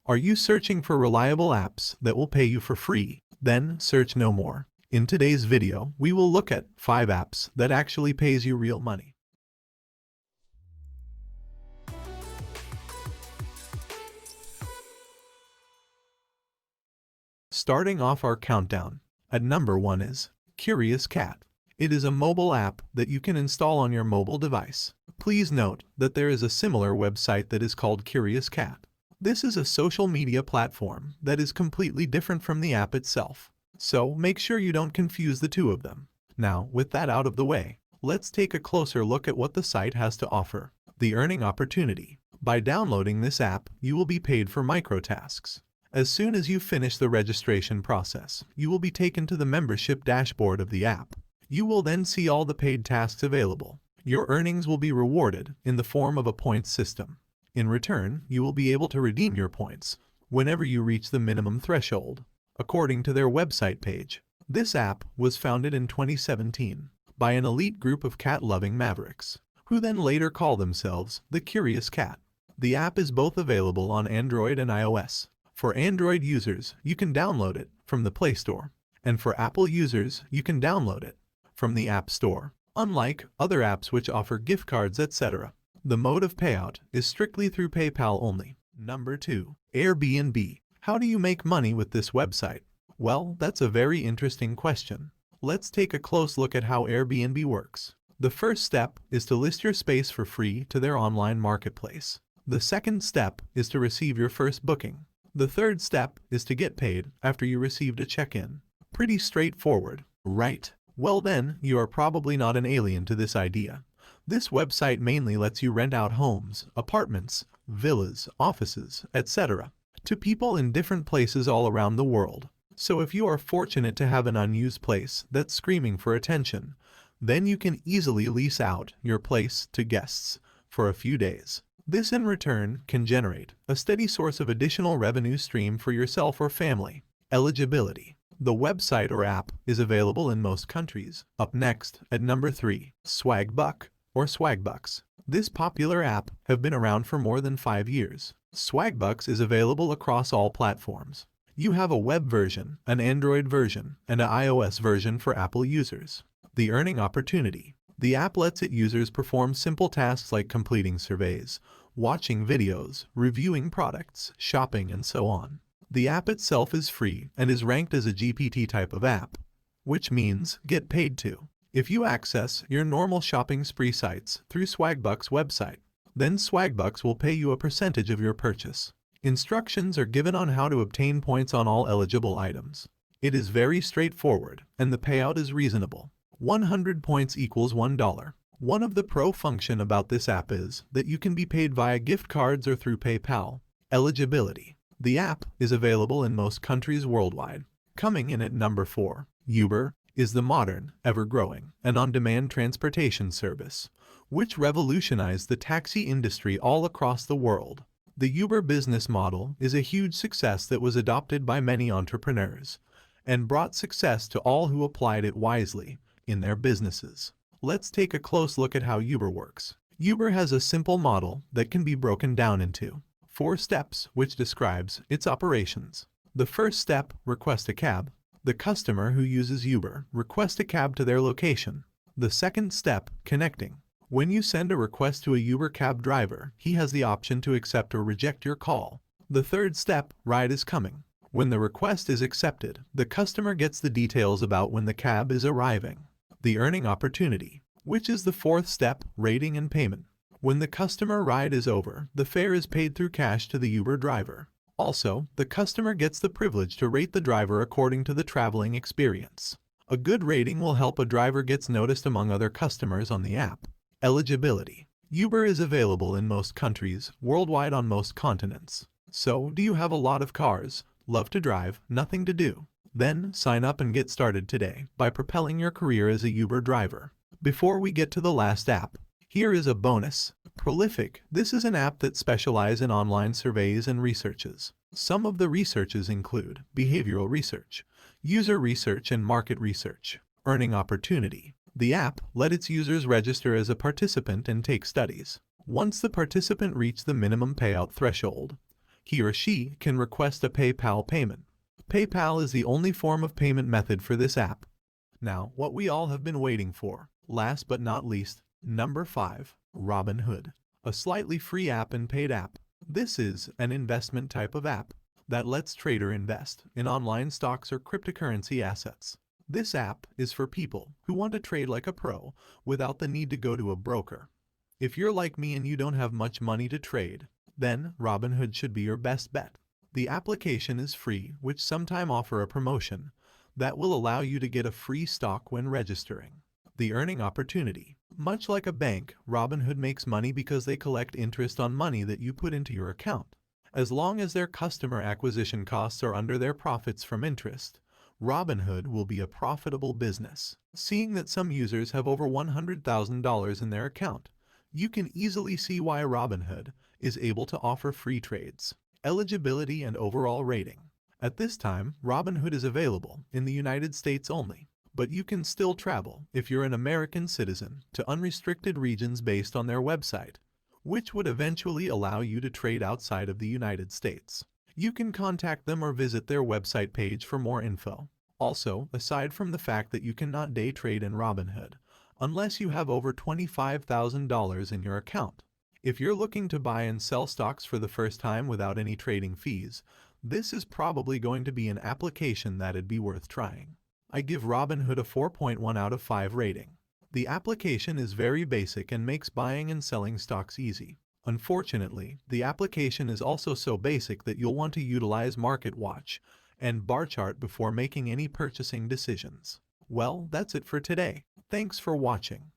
Are you searching for reliable apps that will pay you for free? Then search no more. In today's video, we will look at 5 apps that actually pays you real money. Starting off our countdown, at number 1 is Curious Cat. It is a mobile app that you can install on your mobile device. Please note that there is a similar website that is called Curious Cat. This is a social media platform that is completely different from the app itself. So make sure you don't confuse the two of them. Now, with that out of the way, let's take a closer look at what the site has to offer. The earning opportunity. By downloading this app, you will be paid for microtasks. As soon as you finish the registration process, you will be taken to the membership dashboard of the app. You will then see all the paid tasks available. Your earnings will be rewarded in the form of a points system. In return, you will be able to redeem your points whenever you reach the minimum threshold. According to their website page, this app was founded in 2017 by an elite group of cat-loving mavericks, who then later call themselves the Curious Cat. The app is both available on Android and iOS. For Android users, you can download it from the Play Store, and for Apple users, you can download it from the App Store. Unlike other apps which offer gift cards, etc., the mode of payout is strictly through PayPal only. Number 2. Airbnb. How do you make money with this website? Well, that's a very interesting question. Let's take a close look at how Airbnb works. The first step is to list your space for free to their online marketplace. The second step is to receive your first booking. The third step is to get paid after you received a check-in. Pretty straightforward, right? Well then, you are probably not an alien to this idea. This website mainly lets you rent out homes, apartments, villas, offices, etc. to people in different places all around the world. So if you are fortunate to have an unused place that's screaming for attention, then you can easily lease out your place to guests for a few days. This in return can generate a steady source of additional revenue stream for yourself or family. Eligibility. The website or app is available in most countries. Up next, at number 3, Swagbucks or Swagbucks. This popular app have been around for more than 5 years. Swagbucks is available across all platforms. You have a web version, an Android version, and an iOS version for Apple users. The earning opportunity. The app lets its users perform simple tasks like completing surveys, watching videos, reviewing products, shopping, and so on. The app itself is free and is ranked as a GPT type of app, which means get paid to. If you access your normal shopping spree sites through Swagbucks website, then Swagbucks will pay you a percentage of your purchase. Instructions are given on how to obtain points on all eligible items. It is very straightforward, and the payout is reasonable. 100 points equals $1. One of the pro function about this app is that you can be paid via gift cards or through PayPal. Eligibility. The app is available in most countries worldwide. Coming in at number 4, Uber is the modern, ever-growing, and on-demand transportation service, which revolutionized the taxi industry all across the world. The Uber business model is a huge success that was adopted by many entrepreneurs and brought success to all who applied it wisely in their businesses. Let's take a close look at how Uber works. Uber has a simple model that can be broken down into 4 steps, which describes its operations. The first step, request a cab. The customer who uses Uber requests a cab to their location. The second step, connecting. When you send a request to a Uber cab driver, he has the option to accept or reject your call. The third step, ride is coming. When the request is accepted, the customer gets the details about when the cab is arriving. The earning opportunity, which is the fourth step, rating and payment. When the customer ride is over, the fare is paid through cash to the Uber driver. Also, the customer gets the privilege to rate the driver according to the traveling experience. A good rating will help a driver gets noticed among other customers on the app. Eligibility. Uber is available in most countries, worldwide on most continents. So, do you have a lot of cars, love to drive, nothing to do? Then, sign up and get started today by propelling your career as a Uber driver. Before we get to the last app, here is a bonus. Prolific. This is an app that specializes in online surveys and researches. Some of the researches include behavioral research, user research, and market research. Earning opportunity. The app let its users register as a participant and take studies. Once the participant reaches the minimum payout threshold, He or she can request a PayPal payment. PayPal is the only form of payment method for this app. Now, what we all have been waiting for, last but not least, number 5, Robinhood, a slightly free app and paid app. This is an investment type of app that lets trader invest in online stocks or cryptocurrency assets. This app is for people who want to trade like a pro without the need to go to a broker. If you're like me and you don't have much money to trade, then Robinhood should be your best bet. The application is free, which sometimes offer a promotion that will allow you to get a free stock when registering. The earning opportunity. Much like a bank, Robinhood makes money because they collect interest on money that you put into your account. As long as their customer acquisition costs are under their profits from interest, Robinhood will be a profitable business. Seeing that some users have over $100,000 in their account, you can easily see why Robinhood is able to offer free trades. Eligibility and overall rating. At this time, Robinhood is available in the United States only, but you can still travel if you're an American citizen to unrestricted regions based on their website, which would eventually allow you to trade outside of the United States. You can contact them or visit their website page for more info. Also, aside from the fact that you cannot day trade in Robinhood, unless you have over $25,000 in your account. If you're looking to buy and sell stocks for the first time without any trading fees, this is probably going to be an application that'd be worth trying. I give Robinhood a 4.1 out of 5 rating. The application is very basic and makes buying and selling stocks easy. Unfortunately, the application is also so basic that you'll want to utilize Market Watch and bar chart before making any purchasing decisions. Well, that's it for today. Thanks for watching.